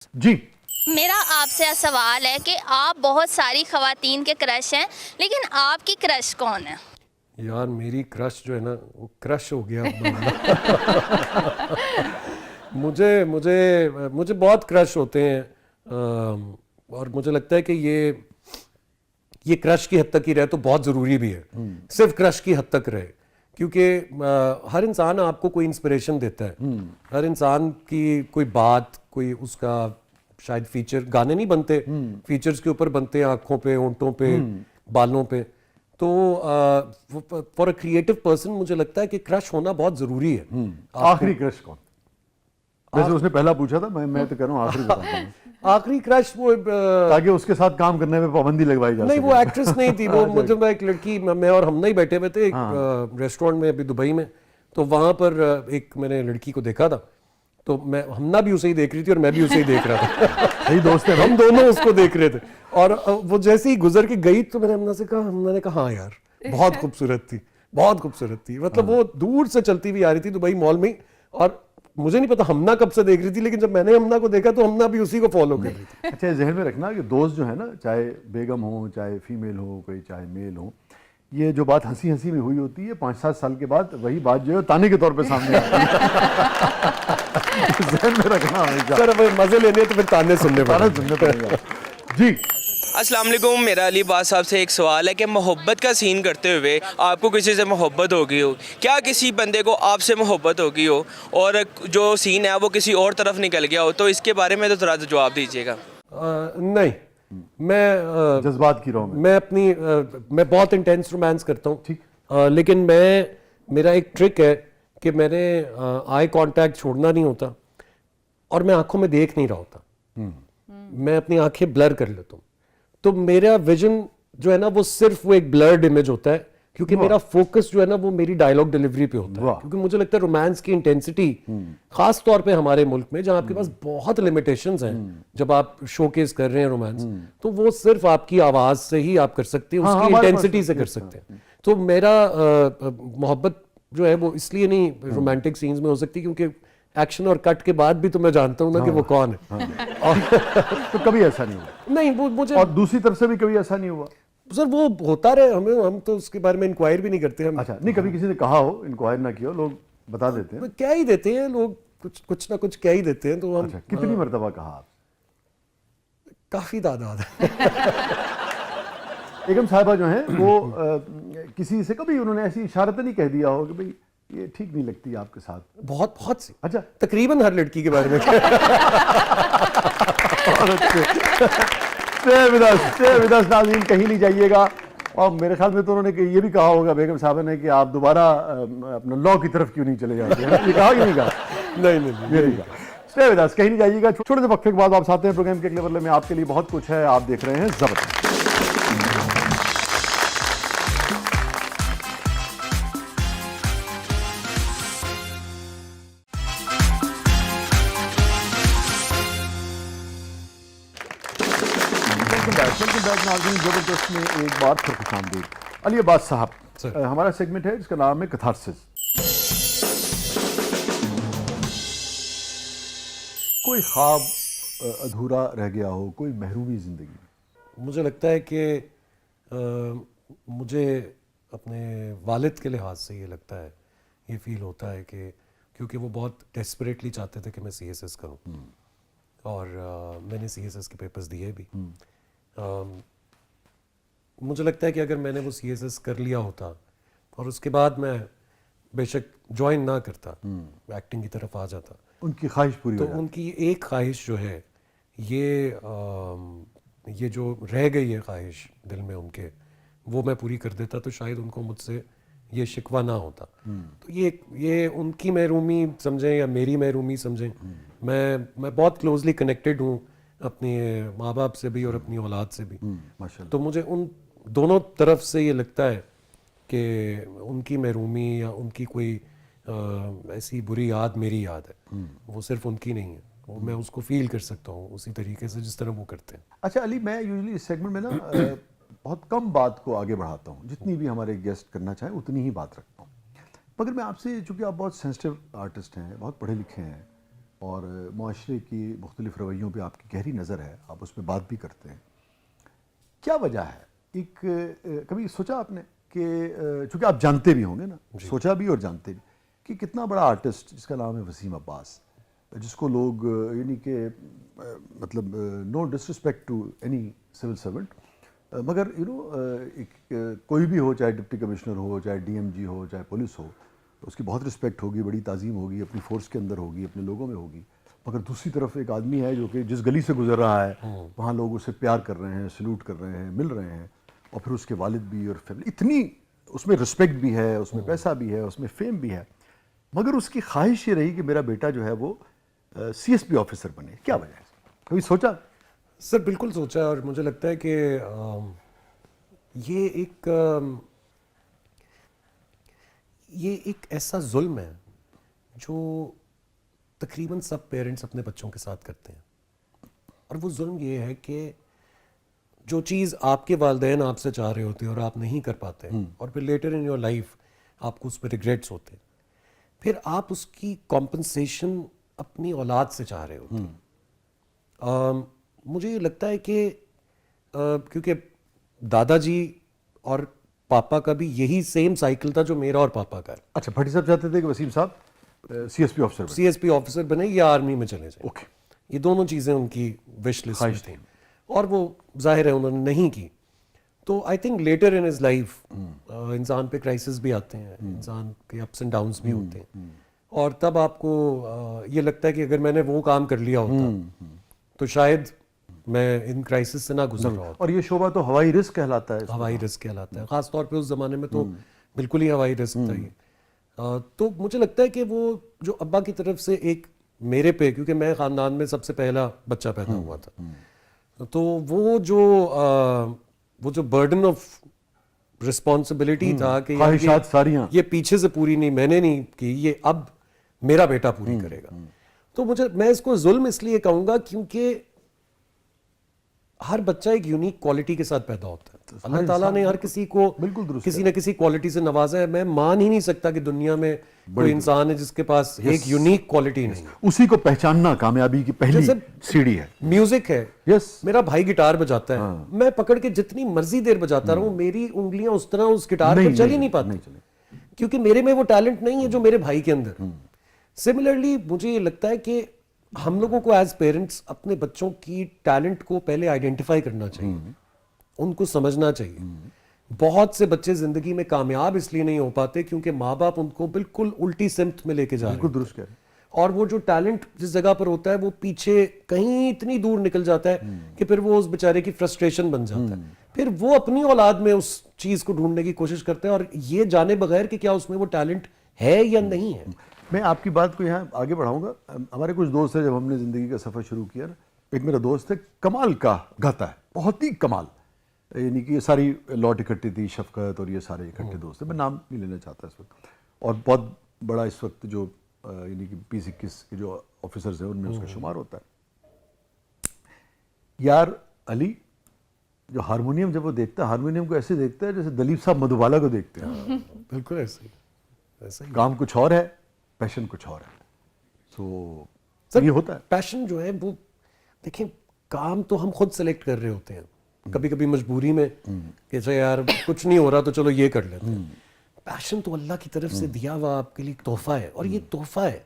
جی میرا آپ سے سوال ہے کہ آپ بہت ساری خواتین کے کرش ہیں، لیکن آپ کی کرش کون ہے؟ یار میری کرش جو ہے نا وہ کرش ہو گیا معاملہ۔ مجھے بہت کرش ہوتے ہیں، اور مجھے لگتا ہے کہ یہ کرش کی حد تک ہی رہے تو بہت ضروری بھی ہے، صرف کرش کی حد تک رہے، کیونکہ ہر انسان آپ کو کوئی انسپریشن دیتا ہے، ہر انسان کی کوئی بات، کوئی اس کا شاید فیچر، گانے نہیں بنتے، فیچرز کے اوپر بنتے ہیں، آنکھوں پہ، ہونٹوں پہ، بالوں پہ، تو فار اے کریٹو پرسن مجھے لگتا ہے کہ کرش ہونا بہت ضروری ہے۔ آخری کرش کون؟ ویسے اس نے پہلا پوچھا تھا، میں تو کہہ رہا ہوں آخری بتاتا ہوں آخری کرش وہ تاکہ اس کے ساتھ کام کرنے میں پابندی لگوائی جا نہیں، سکے۔ وہ ایکٹریس نہیں تھی، وہ مجھے ایک لڑکی، میں اور ہم نہیں بیٹھے ہوئے تھے ایک ریسٹورینٹ میں ابھی دبئی میں، تو وہاں پر ایک میں نے لڑکی کو دیکھا تھا، تو ہمنا بھی اسے ہی دیکھ رہی تھی اور میں بھی اسے ہی دیکھ رہا تھا، صحیح دوست ہے، ہم دونوں اس کو دیکھ رہے تھے، اور وہ جیسے ہی گزر کے گئی تو میں نے ہمنا سے کہا، ہمنا نے کہا ہاں یار بہت خوبصورت تھی، بہت خوبصورت تھی، مطلب وہ دور سے چلتی ہوئی آ رہی تھی دبئی مال میں، اور مجھے نہیں پتا ہمنا کب سے دیکھ رہی تھی، لیکن جب میں نے ہمنا کو دیکھا تو ہمنا بھی اسی کو فالو کر رہی تھی۔ اچھا ذہن میں رکھنا کہ دوست جو ہے نا، چاہے بیگم ہو، چاہے فیمیل ہو کوئی، چاہے میل ہو، یہ جو بات ہنسی ہنسی میں ہوئی ہوتی ہے 5-7 سال کے بعد وہی بات جو ہے تانے کے طور پہ سامنے آتی ہے۔ ذہن میں رکھنا ہمیشہ، سر اگر مزے لینے تو پھر تانے سننے تانے پڑیں سننے پڑیں گے۔ جی السلام علیکم، میرا علی باز صاحب سے ایک سوال ہے کہ محبت کا سین کرتے ہوئے آپ کو کسی سے محبت ہو گئی ہو، کیا کسی بندے کو آپ سے محبت ہو گئی ہو اور جو سین ہے وہ کسی اور طرف نکل گیا ہو، تو اس کے بارے میں تو ذرا جواب دیجیے گا۔ نہیں، میں جذبات کی رو میں میں بہت انٹینس رومانس کرتا ٹھیک، ہوں، لیکن میرا ایک ٹرک ہے کہ میں نے آئی کانٹیکٹ چھوڑنا نہیں ہوتا، اور میں آنکھوں میں دیکھ نہیں رہا ہوتا، میں اپنی آنکھیں بلر کر لیتا ہوں، تو میرا ویژن جو ہے نا وہ صرف وہ ایک بلرڈ امیج ہوتا ہے، کیونکہ میرا فوکس جو ہے نا وہ میری ڈائلاگ ڈیلیوری پہ ہوتا ہے، کیونکہ مجھے لگتا ہے رومانس کی انٹینسٹی خاص طور پہ ہمارے ملک میں جہاں آپ کے پاس بہت لمیٹیشنز ہیں، جب آپ شو کیس کر رہے ہیں رومانس، تو وہ صرف آپ کی آواز سے ہی آپ کر سکتے ہیں، اس کی انٹینسٹی سے کر سکتے ہیں، تو میرا محبت جو ہے وہ اس لیے نہیں رومانٹک سینز میں ہو سکتی، کیونکہ ایکشن اور کٹ کے بعد بھی تو میں جانتا ہوں نا کہ وہ کون ہے۔ تو کبھی ایسا نہیں ہوا، نہیں، وہ مجھے، اور دوسری طرف سے بھی کبھی ایسا نہیں ہوا؟ سر وہ ہوتا رہے، ہم تو اس کے بارے میں انکوائر بھی نہیں کرتے، ہم اچھا نہیں، کبھی کسی نے کہا ہو، انکوائر نہ کیا ہو، لوگ بتا دیتے ہیں؟ کیا ہی دیتے ہیں لوگ، کچھ نہ کچھ کیا ہی دیتے ہیں، تو ہم اچھا کتنی مرتبہ کہا آپ؟ کافی تعداد ہے۔ بیگم صاحبہ جو ہیں وہ کسی سے کبھی انہوں نے ایسی اشارتاً نہیں کہہ دیا ہو کہ بھئی یہ ٹھیک نہیں لگتی آپ کے ساتھ؟ بہت سی، اچھا تقریباً ہر لڑکی کے بارے میں۔ stay with us ناظرین، کہیں نہیں جائیے گا، اور میرے خیال میں تو انہوں نے یہ بھی کہا ہوگا بیگم صاحبہ نے کہ آپ دوبارہ اپنا لا کی طرف کیوں نہیں چلے جاتے ہیں، یہ کہا کہ نہیں کہا؟ نہیں، یہ نہیں کہا۔ Stay with us، کہیں نہیں جائیے گا، چھوٹے سے وقفے کے بعد واپس آتے ہیں پروگرام کے اگلے مرحلے میں، آپ کے لیے بہت کچھ ہے، آپ دیکھ رہے ہیں زبردست۔ ویلکم بیک ناظرین، زبردست میں ایک بار پھر خوش آمدید۔ علی عباس صاحب، ہمارا سیگمنٹ ہے جس کا نام ہے کتھارسس۔ کوئی خواب ادھورا رہ گیا ہو، کوئی محرومی زندگی میں؟ مجھے لگتا ہے کہ مجھے اپنے والد کے لحاظ سے یہ لگتا ہے، یہ فیل ہوتا ہے کہ کیونکہ وہ بہت ڈیسپریٹلی چاہتے تھے کہ میں CSS کروں، اور میں نے CSS کے پیپرز دیے بھی، مجھے لگتا ہے کہ اگر میں نے وہ CSS کر لیا ہوتا اور اس کے بعد میں بے شک جوائن نہ کرتا، ایکٹنگ کی طرف آ جاتا، ان کی خواہش پوری ہو تو ان کی ایک خواہش جو ہے، یہ جو رہ گئی ہے خواہش دل میں ان کے، وہ میں پوری کر دیتا تو شاید ان کو مجھ سے یہ شکوہ نہ ہوتا۔ تو یہ ان کی محرومی سمجھیں یا میری محرومی سمجھیں، میں بہت کلوزلی کنیکٹڈ ہوں اپنے ماں باپ سے بھی اور اپنی اولاد سے بھی، ماشاءاللہ۔ تو مجھے ان دونوں طرف سے یہ لگتا ہے کہ ان کی محرومی یا ان کی کوئی ایسی بری یاد میری یاد ہے، وہ صرف ان کی نہیں ہے، وہ میں اس کو فیل کر سکتا ہوں اسی طریقے سے جس طرح وہ کرتے ہیں۔ اچھا علی، میں یوزلی اس سیگمنٹ میں نا بہت کم بات کو آگے بڑھاتا ہوں، جتنی بھی ہمارے گیسٹ کرنا چاہیں اتنی ہی بات رکھتا ہوں، مگر میں آپ سے، چونکہ آپ بہت سینسٹیو آرٹسٹ ہیں، بہت پڑھے لکھے ہیں، اور معاشرے کی مختلف رویوں پہ آپ کی گہری نظر ہے, آپ اس پہ بات بھی کرتے ہیں. کیا وجہ ہے, ایک کبھی سوچا آپ نے کہ چونکہ آپ جانتے بھی ہوں گے نا, سوچا بھی اور جانتے بھی کہ کتنا بڑا آرٹسٹ جس کا نام ہے وسیم عباس, جس کو لوگ یعنی کہ مطلب نو ڈسرسپیکٹ ٹو اینی سول سرونٹ, مگر کوئی بھی ہو, چاہے ڈپٹی کمشنر ہو, چاہے ڈی ایم جی ہو, چاہے پولیس ہو, اس کی بہت رسپیکٹ ہوگی, بڑی تعظیم ہوگی, اپنی فورس کے اندر ہوگی, اپنے لوگوں میں ہوگی. مگر دوسری طرف ایک آدمی ہے جو کہ جس گلی سے گزر رہا ہے وہاں لوگ اسے پیار کر رہے ہیں, سلوٹ کر رہے ہیں, مل رہے ہیں, اور پھر اس کے والد بھی اور فیملی, اتنی اس میں رسپیکٹ بھی ہے, اس میں پیسہ بھی ہے, اس میں فیم بھی ہے, مگر اس کی خواہش یہ رہی کہ میرا بیٹا جو ہے وہ سی ایس پی آفیسر بنے. کیا وجہ ہے, کبھی سوچا؟ سر بالکل سوچا, اور مجھے لگتا ہے کہ یہ ایک ایسا ظلم ہے جو تقریباً سب پیرنٹس اپنے بچوں کے ساتھ کرتے ہیں. اور وہ ظلم یہ ہے کہ جو چیز آپ کے والدین آپ سے چاہ رہے ہوتے ہیں اور آپ نہیں کر پاتے, اور پھر لیٹر ان یور لائف آپ کو اس پہ ریگریٹس ہوتے ہیں, پھر آپ اس کی کمپنسیشن اپنی اولاد سے چاہ رہے ہوتے ہیں. مجھے یہ لگتا ہے کہ کیونکہ دادا جی اور پاپا کا بھی یہی سیم سائیکل تھا جو میرا اور پاپا کا ہے. اچھا, بھٹی صاحب چاہتے تھے کہ وسیم صاحب C S P officer C S P officer بنے یا آرمی میں چلے جائیں. اوکے, یہ دونوں چیزیں ان کی وش لسٹ میں تھیں, اور وہ ظاہر ہے انہوں نے نہیں کی. تو I think later in his life انسان پہ کرائسس بھی آتے ہیں, انسان کے اپس اینڈ ڈاؤنس بھی ہوتے ہیں, اور تب آپ کو یہ لگتا ہے کہ اگر میں نے وہ کام کر لیا ہوتا تو شاید میں ان کرائسس سے نہ گزر رہا ہوتا. اور یہ شعبہ تو ہوائی رسک کہلاتا ہے. ہوائی رسک کہلاتا ہے, خاص طور پہ اس زمانے میں تو بالکل ہی ہوائی رسک تھا یہ. تو مجھے لگتا ہے کہ وہ جو ابا کی طرف سے ایک میرے پہ, کیونکہ میں خاندان میں سب سے پہلا بچہ پیدا ہوا تھا, تو وہ جو برڈن آف رسپانسبلٹی تھا کہ خواہشات ساریاں یہ پیچھے سے پوری نہیں, میں نے نہیں کی, یہ اب میرا بیٹا پوری کرے گا. تو میں اس کو ظلم اس لیے کہوں گا کیونکہ ہر بچہ ایک یونیک کوالٹی کے ساتھ پیدا ہوتا ہے. اللہ تعالیٰ نے ہر کسی کو کسی نہ کسی کوالٹی سے نوازا ہے. میں مان ہی نہیں سکتا کہ دنیا میں کوئی انسان ہے جس کے پاس ایک یونیک کوالٹی نہیں. اسی کو پہچاننا کامیابی کی پہلی سیڑھی ہے. میوزک ہے, یس, میرا بھائی گٹار بجاتا ہے, میں پکڑ کے جتنی مرضی دیر بجاتا رہوں میری انگلیاں اس طرح اس گٹار پر چل ہی نہیں پاتی, کیونکہ میرے میں وہ ٹیلنٹ نہیں ہے جو میرے بھائی کے اندر. سملرلی مجھے یہ لگتا ہے کہ ہم لوگوں کو ایز پیرنٹس اپنے بچوں کی ٹیلنٹ کو پہلے آئیڈینٹیفائی کرنا چاہیے, ان کو سمجھنا چاہیے. بہت سے بچے زندگی میں کامیاب اس لیے نہیں ہو پاتے کیونکہ ماں باپ ان کو بالکل الٹی سمت میں لے کے جا رہے ہیں. بالکل درست کہہ رہے ہیں. اور وہ جو ٹیلنٹ جس جگہ پر ہوتا ہے وہ پیچھے کہیں اتنی دور نکل جاتا ہے کہ پھر وہ اس بیچارے کی فرسٹریشن بن جاتا ہے. پھر وہ اپنی اولاد میں اس چیز کو ڈھونڈنے کی کوشش کرتے ہیں, اور یہ جانے بغیر کہ کیا اس میں وہ ٹیلنٹ ہے یا نہیں ہے. میں آپ کی بات کو یہاں آگے بڑھاؤں گا. ہمارے کچھ دوست ہیں, جب ہم نے زندگی کا سفر شروع کیا, ایک میرا دوست ہے کمال کا گاتا ہے, بہت ہی کمال, یعنی کہ یہ ساری لاٹ اکٹھی تھی, شفقت اور یہ سارے اکٹھے دوست ہیں, میں نام نہیں لینا چاہتا اس وقت, اور بہت بڑا اس وقت جو یعنی کہ 20-21 کے جو آفیسرز ہیں ان میں اس کا شمار ہوتا ہے. یار علی جو ہارمونیم جب وہ دیکھتا ہے, ہارمونیم کو ایسے دیکھتا ہے جیسے دلیپ صاحب مدھوبالا کو دیکھتے ہیں. بالکل ایسے ہی. کام کچھ اور ہے, پیشن کچھ اور ہے. سو یہ ہوتا ہے. پیشن جو ہے وہ دیکھیں, کام تو ہم خود سلیکٹ کر رہے ہوتے ہیں, کبھی کبھی مجبوری میں کہ یار کچھ نہیں ہو رہا تو چلو یہ کر لیتے ہیں. پیشن تو اللہ کی طرف سے دیا ہوا آپ کے لیے تحفہ ہے, اور یہ تحفہ ہے